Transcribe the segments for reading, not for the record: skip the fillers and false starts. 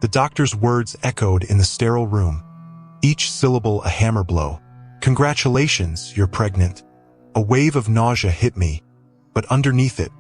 The doctor's words echoed in the sterile room, each syllable a hammer blow. "Congratulations, you're pregnant." A wave of nausea hit me, but underneath it,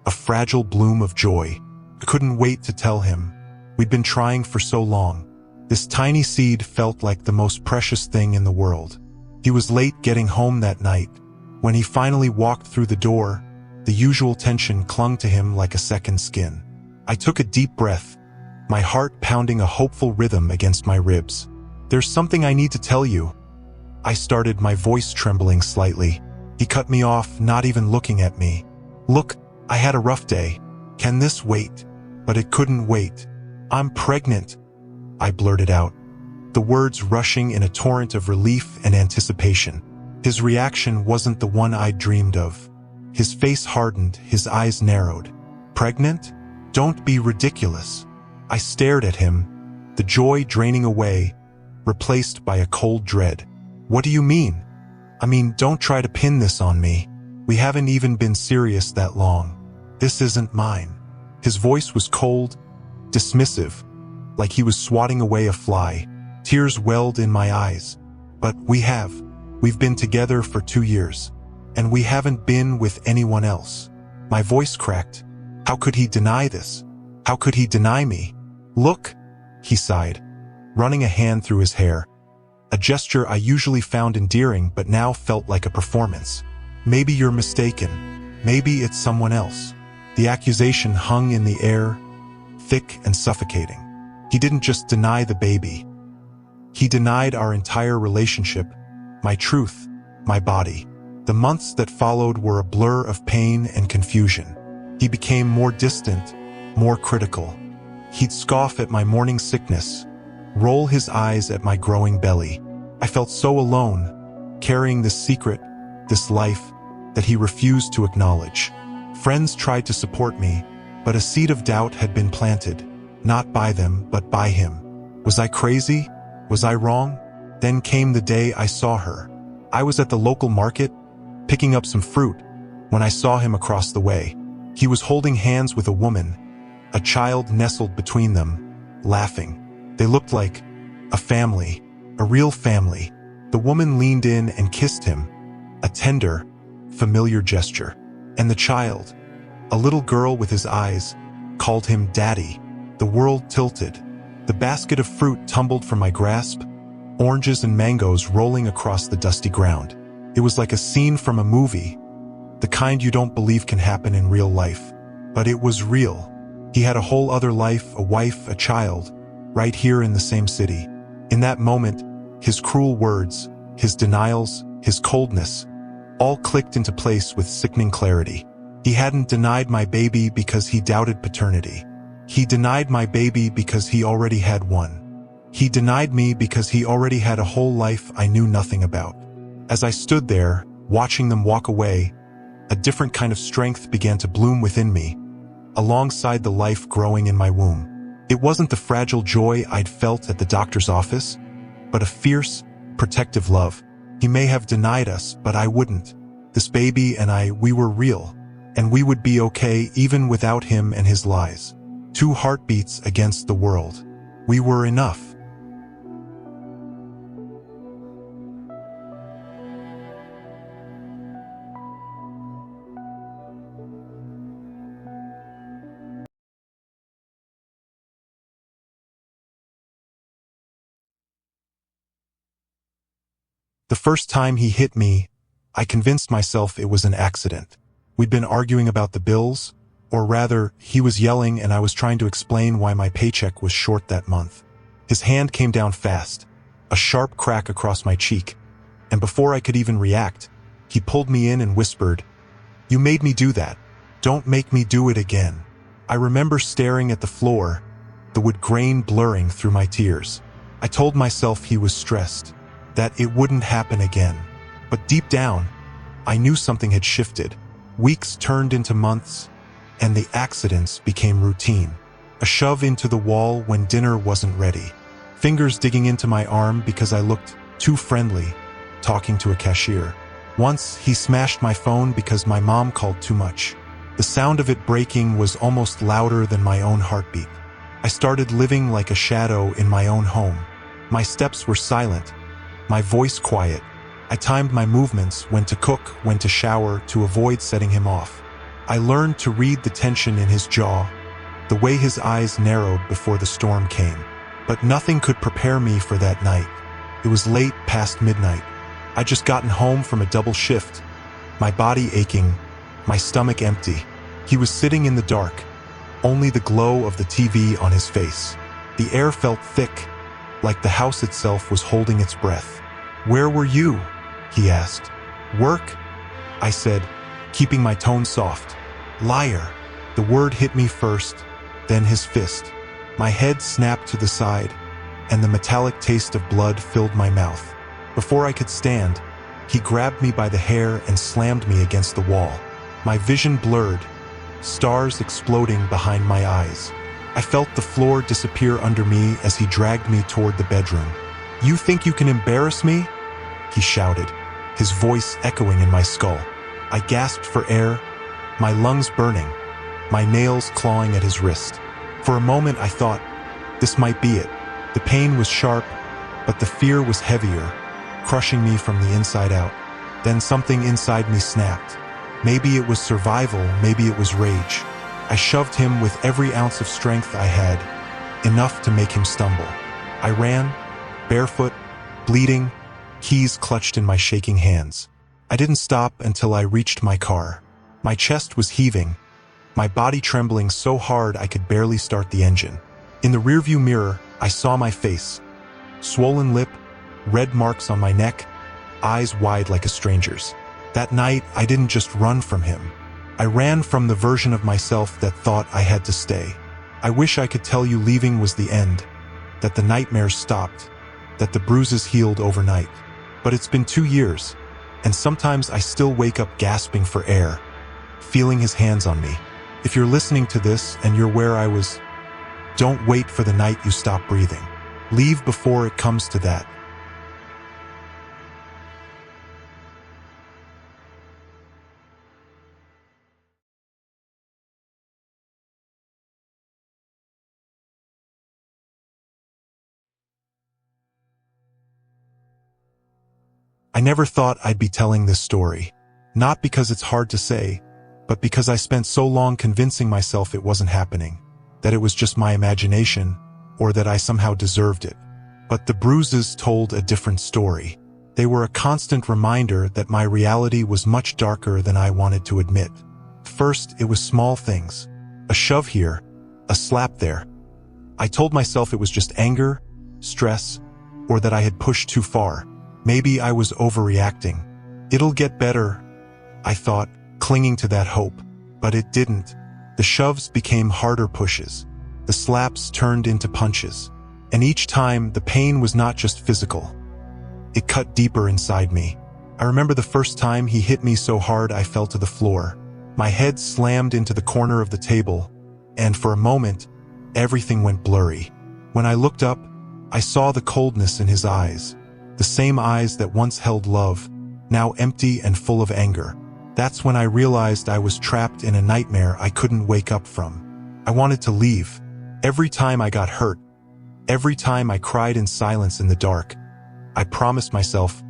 a fragile bloom of joy. I couldn't wait to tell him. We'd been trying for so long. This tiny seed felt like the most precious thing in the world. He was late getting home that night. When he finally walked through the door, the usual tension clung to him like a second skin. I took a deep breath, my heart pounding a hopeful rhythm against my ribs. "There's something I need to tell you." I started, my voice trembling slightly. He cut me off, not even looking at me. "Look, I had a rough day. Can this wait?" But it couldn't wait. "I'm pregnant," I blurted out, the words rushing in a torrent of relief and anticipation. His reaction wasn't the one I'd dreamed of. His face hardened, his eyes narrowed. "Pregnant? Don't be ridiculous." I stared at him, the joy draining away, replaced by a cold dread. "What do you mean?" "I mean, don't try to pin this on me. We haven't even been serious that long. This isn't mine." His voice was cold, dismissive, like he was swatting away a fly. Tears welled in my eyes. "But we've been together for 2 years, and we haven't been with anyone else." My voice cracked. How could he deny this? How could he deny me? "Look," he sighed, running a hand through his hair. A gesture I usually found endearing but now felt like a performance. "Maybe you're mistaken. Maybe it's someone else." The accusation hung in the air, thick and suffocating. He didn't just deny the baby. He denied our entire relationship, my truth, my body. The months that followed were a blur of pain and confusion. He became more distant, more critical. He'd scoff at my morning sickness, roll his eyes at my growing belly. I felt so alone, carrying this secret, this life, that he refused to acknowledge. Friends tried to support me, but a seed of doubt had been planted, not by them, but by him. Was I crazy? Was I wrong? Then came the day I saw her. I was at the local market, picking up some fruit, when I saw him across the way. He was holding hands with a woman, a child nestled between them, laughing. They looked like a family, a real family. The woman leaned in and kissed him, a tender, familiar gesture. And the child, a little girl with his eyes, called him Daddy. The world tilted. The basket of fruit tumbled from my grasp, oranges and mangoes rolling across the dusty ground. It was like a scene from a movie, the kind you don't believe can happen in real life. But it was real. He had a whole other life, a wife, a child, right here in the same city. In that moment, his cruel words, his denials, his coldness, all clicked into place with sickening clarity. He hadn't denied my baby because he doubted paternity. He denied my baby because he already had one. He denied me because he already had a whole life I knew nothing about. As I stood there, watching them walk away, a different kind of strength began to bloom within me, alongside the life growing in my womb. It wasn't the fragile joy I'd felt at the doctor's office, but a fierce, protective love. He may have denied us, but I wouldn't. This baby and I, we were real, and we would be okay even without him and his lies. 2 heartbeats against the world. We were enough. The first time he hit me, I convinced myself it was an accident. We'd been arguing about the bills, or rather, he was yelling and I was trying to explain why my paycheck was short that month. His hand came down fast, a sharp crack across my cheek, and before I could even react, he pulled me in and whispered, "You made me do that. Don't make me do it again." I remember staring at the floor, the wood grain blurring through my tears. I told myself he was stressed, that it wouldn't happen again. But deep down, I knew something had shifted. Weeks turned into months, and the accidents became routine. A shove into the wall when dinner wasn't ready. Fingers digging into my arm because I looked too friendly, talking to a cashier. Once, he smashed my phone because my mom called too much. The sound of it breaking was almost louder than my own heartbeat. I started living like a shadow in my own home. My steps were silent, my voice quiet. I timed my movements, when to cook, when to shower, to avoid setting him off. I learned to read the tension in his jaw, the way his eyes narrowed before the storm came. But nothing could prepare me for that night. It was late past midnight. I'd just gotten home from a double shift, my body aching, my stomach empty. He was sitting in the dark, only the glow of the TV on his face. The air felt thick, like the house itself was holding its breath. "Where were you?" he asked. "Work?" I said, keeping my tone soft. "Liar." The word hit me first, then his fist. My head snapped to the side, and the metallic taste of blood filled my mouth. Before I could stand, he grabbed me by the hair and slammed me against the wall. My vision blurred, stars exploding behind my eyes. I felt the floor disappear under me as he dragged me toward the bedroom. "You think you can embarrass me?" he shouted, his voice echoing in my skull. I gasped for air, my lungs burning, my nails clawing at his wrist. For a moment I thought, this might be it. The pain was sharp, but the fear was heavier, crushing me from the inside out. Then something inside me snapped. Maybe it was survival, maybe it was rage. I shoved him with every ounce of strength I had, enough to make him stumble. I ran, barefoot, bleeding, keys clutched in my shaking hands. I didn't stop until I reached my car. My chest was heaving, my body trembling so hard I could barely start the engine. In the rearview mirror, I saw my face. Swollen lip, red marks on my neck, eyes wide like a stranger's. That night, I didn't just run from him. I ran from the version of myself that thought I had to stay. I wish I could tell you leaving was the end, that the nightmares stopped, that the bruises healed overnight. But it's been 2 years, and sometimes I still wake up gasping for air, feeling his hands on me. If you're listening to this and you're where I was, don't wait for the night you stop breathing. Leave before it comes to that. I never thought I'd be telling this story. Not because it's hard to say, but because I spent so long convincing myself it wasn't happening, that it was just my imagination, or that I somehow deserved it. But the bruises told a different story. They were a constant reminder that my reality was much darker than I wanted to admit. First, it was small things. A shove here, a slap there. I told myself it was just anger, stress, or that I had pushed too far. Maybe I was overreacting. It'll get better, I thought, clinging to that hope. But it didn't. The shoves became harder pushes. The slaps turned into punches. And each time, the pain was not just physical. It cut deeper inside me. I remember the first time he hit me so hard I fell to the floor. My head slammed into the corner of the table, and for a moment, everything went blurry. When I looked up, I saw the coldness in his eyes. The same eyes that once held love, now empty and full of anger. That's when I realized I was trapped in a nightmare I couldn't wake up from. I wanted to leave. Every time I got hurt, every time I cried in silence in the dark, I promised myself,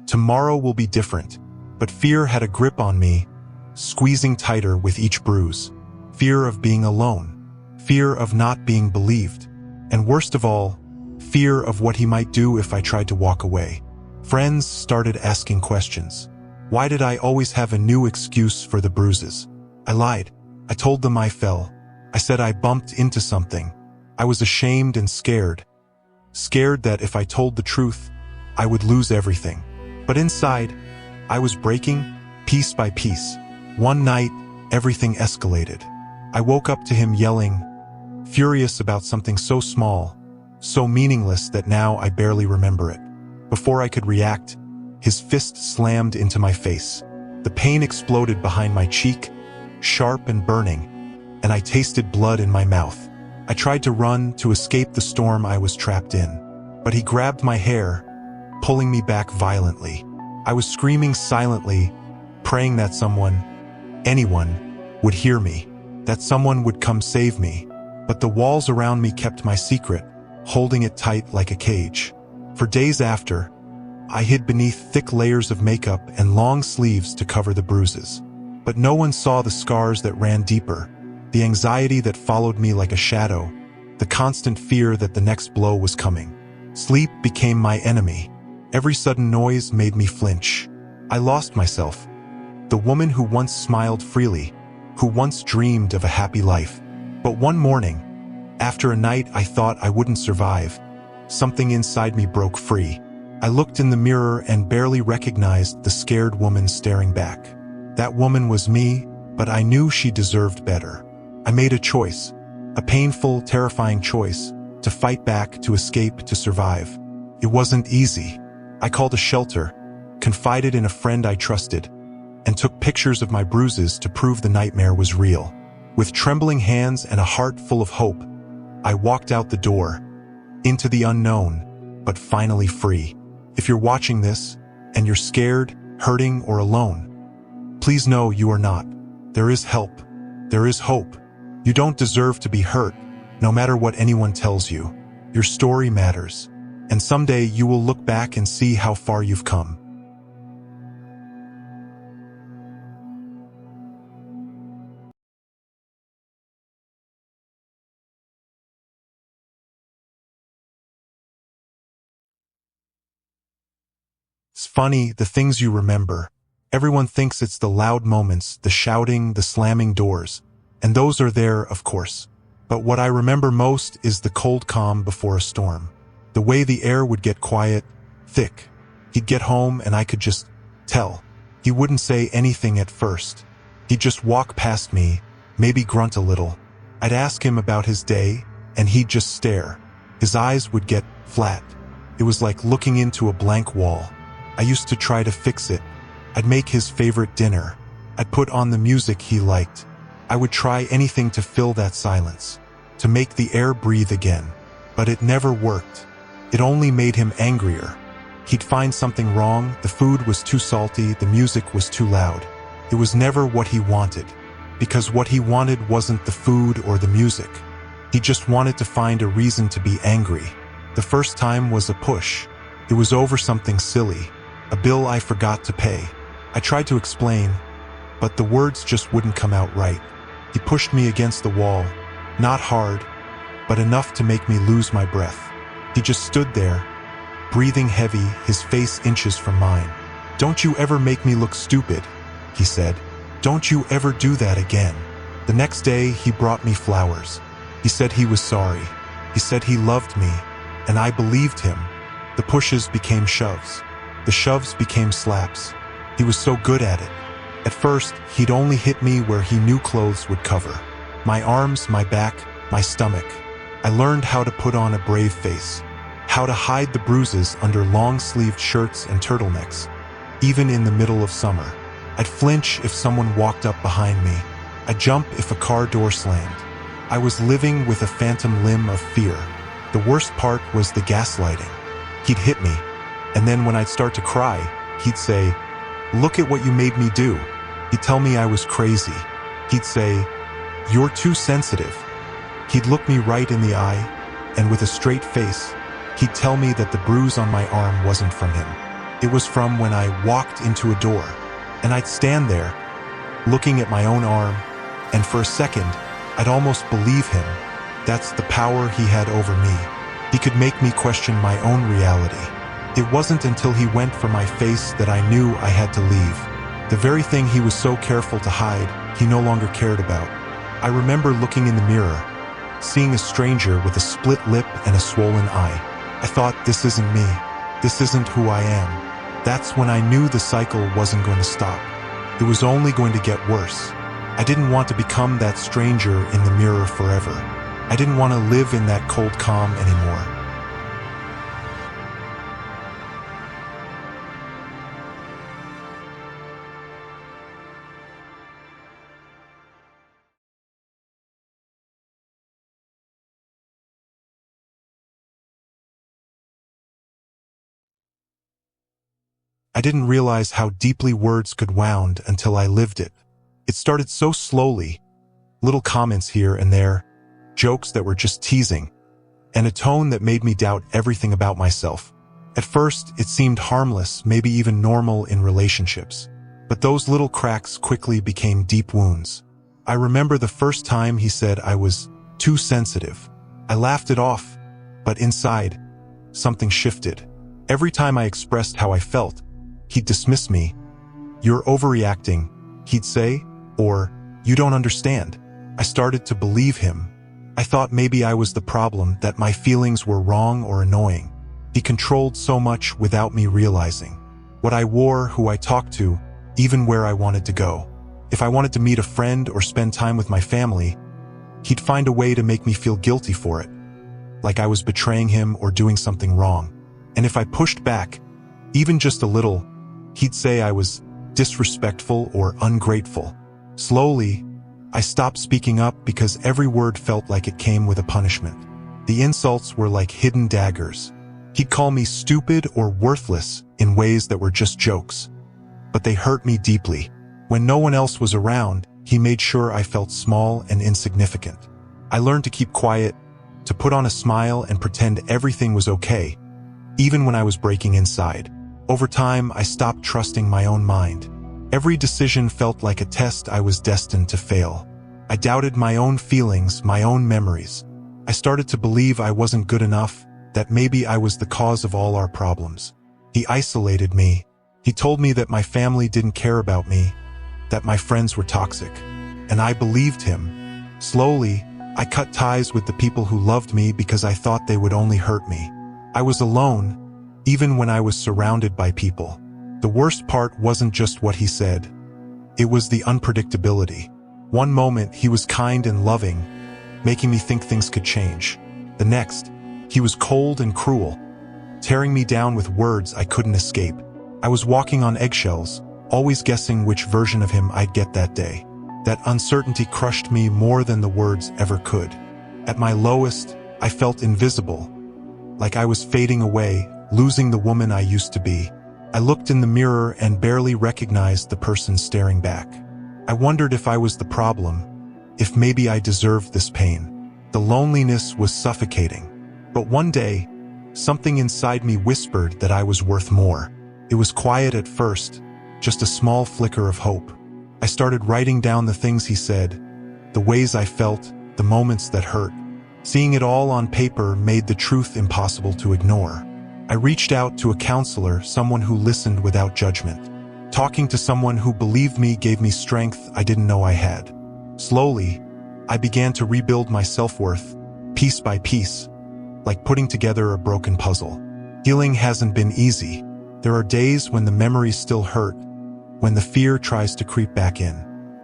tomorrow will be different. But fear had a grip on me, squeezing tighter with each bruise. Fear of being alone. Fear of not being believed. And worst of all, fear of what he might do if I tried to walk away. Friends started asking questions. Why did I always have a new excuse for the bruises? I lied. I told them I fell. I said I bumped into something. I was ashamed and scared. Scared that if I told the truth, I would lose everything. But inside, I was breaking, piece by piece. One night, everything escalated. I woke up to him yelling, furious about something so small, so meaningless that now I barely remember it. Before I could react, his fist slammed into my face. The pain exploded behind my cheek, sharp and burning, and I tasted blood in my mouth. I tried to run to escape the storm I was trapped in, but he grabbed my hair, pulling me back violently. I was screaming silently, praying that someone, anyone, would hear me, that someone would come save me. but the walls around me kept my secret, holding it tight like a cage. For days after, I hid beneath thick layers of makeup and long sleeves to cover the bruises. But no one saw the scars that ran deeper, the anxiety that followed me like a shadow, the constant fear that the next blow was coming. Sleep became my enemy. Every sudden noise made me flinch. I lost myself. The woman who once smiled freely, who once dreamed of a happy life. But one morning, after a night I thought I wouldn't survive, something inside me broke free. I looked in the mirror and barely recognized the scared woman staring back. That woman was me, but I knew she deserved better. I made a choice, a painful, terrifying choice, to fight back, to escape, to survive. It wasn't easy. I called a shelter, confided in a friend I trusted, and took pictures of my bruises to prove the nightmare was real. With trembling hands and a heart full of hope, I walked out the door, into the unknown, but finally free. If you're watching this, and you're scared, hurting, or alone, please know you are not. There is help. There is hope. You don't deserve to be hurt, no matter what anyone tells you. Your story matters, and someday you will look back and see how far you've come. It's funny, the things you remember. Everyone thinks it's the loud moments, the shouting, the slamming doors. And those are there, of course. But what I remember most is the cold calm before a storm. The way the air would get quiet, thick. He'd get home and I could just tell. He wouldn't say anything at first. He'd just walk past me, maybe grunt a little. I'd ask him about his day, and he'd just stare. His eyes would get flat. It was like looking into a blank wall. I used to try to fix it. I'd make his favorite dinner. I'd put on the music he liked. I would try anything to fill that silence, to make the air breathe again. But it never worked. It only made him angrier. He'd find something wrong, the food was too salty, the music was too loud. It was never what he wanted, because what he wanted wasn't the food or the music. He just wanted to find a reason to be angry. The first time was a push. It was over something silly, a bill I forgot to pay. I tried to explain, but the words just wouldn't come out right. He pushed me against the wall, not hard, but enough to make me lose my breath. He just stood there, breathing heavy, his face inches from mine. "Don't you ever make me look stupid," he said. "Don't you ever do that again." The next day, he brought me flowers. He said he was sorry. He said he loved me, and I believed him. The pushes became shoves. The shoves became slaps. He was so good at it. At first, he'd only hit me where he knew clothes would cover. My arms, my back, my stomach. I learned how to put on a brave face, how to hide the bruises under long-sleeved shirts and turtlenecks, even in the middle of summer. I'd flinch if someone walked up behind me. I'd jump if a car door slammed. I was living with a phantom limb of fear. The worst part was the gaslighting. He'd hit me, and then when I'd start to cry, he'd say, "Look at what you made me do." He'd tell me I was crazy. He'd say, "You're too sensitive." He'd look me right in the eye, and with a straight face, he'd tell me that the bruise on my arm wasn't from him. It was from when I walked into a door, and I'd stand there, looking at my own arm, and for a second, I'd almost believe him. That's the power he had over me. He could make me question my own reality. It wasn't until he went for my face that I knew I had to leave. The very thing he was so careful to hide, he no longer cared about. I remember looking in the mirror, seeing a stranger with a split lip and a swollen eye. I thought, this isn't me. This isn't who I am. That's when I knew the cycle wasn't going to stop. It was only going to get worse. I didn't want to become that stranger in the mirror forever. I didn't want to live in that cold calm anymore. I didn't realize how deeply words could wound until I lived it. It started so slowly, little comments here and there, jokes that were just teasing, and a tone that made me doubt everything about myself. At first, it seemed harmless, maybe even normal in relationships. But those little cracks quickly became deep wounds. I remember the first time he said I was too sensitive. I laughed it off, but inside, something shifted. Every time I expressed how I felt, he'd dismiss me. "You're overreacting," he'd say, or "You don't understand." I started to believe him. I thought maybe I was the problem, that my feelings were wrong or annoying. He controlled so much without me realizing. What I wore, who I talked to, even where I wanted to go. If I wanted to meet a friend or spend time with my family, he'd find a way to make me feel guilty for it, like I was betraying him or doing something wrong. And if I pushed back, even just a little, he'd say I was disrespectful or ungrateful. Slowly, I stopped speaking up because every word felt like it came with a punishment. The insults were like hidden daggers. He'd call me stupid or worthless in ways that were just jokes. But they hurt me deeply. When no one else was around, he made sure I felt small and insignificant. I learned to keep quiet, to put on a smile and pretend everything was okay, even when I was breaking inside. Over time, I stopped trusting my own mind. Every decision felt like a test I was destined to fail. I doubted my own feelings, my own memories. I started to believe I wasn't good enough, that maybe I was the cause of all our problems. He isolated me. He told me that my family didn't care about me, that my friends were toxic. And I believed him. Slowly, I cut ties with the people who loved me because I thought they would only hurt me. I was alone, even when I was surrounded by people. The worst part wasn't just what he said. It was the unpredictability. One moment, he was kind and loving, making me think things could change. The next, he was cold and cruel, tearing me down with words I couldn't escape. I was walking on eggshells, always guessing which version of him I'd get that day. That uncertainty crushed me more than the words ever could. At my lowest, I felt invisible, like I was fading away, losing the woman I used to be. I looked in the mirror and barely recognized the person staring back. I wondered if I was the problem, if maybe I deserved this pain. The loneliness was suffocating. But one day, something inside me whispered that I was worth more. It was quiet at first, just a small flicker of hope. I started writing down the things he said, the ways I felt, the moments that hurt. Seeing it all on paper made the truth impossible to ignore. I reached out to a counselor, someone who listened without judgment. Talking to someone who believed me gave me strength I didn't know I had. Slowly, I began to rebuild my self-worth, piece by piece, like putting together a broken puzzle. Healing hasn't been easy. There are days when the memories still hurt, when the fear tries to creep back in.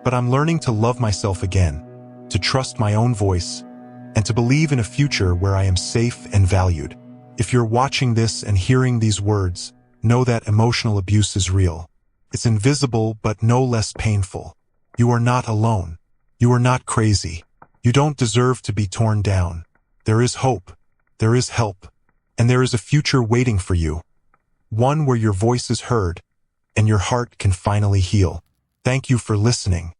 But I'm learning to love myself again, to trust my own voice, and to believe in a future where I am safe and valued. If you're watching this and hearing these words, know that emotional abuse is real. It's invisible but no less painful. You are not alone. You are not crazy. You don't deserve to be torn down. There is hope. There is help. And there is a future waiting for you. One where your voice is heard and your heart can finally heal. Thank you for listening.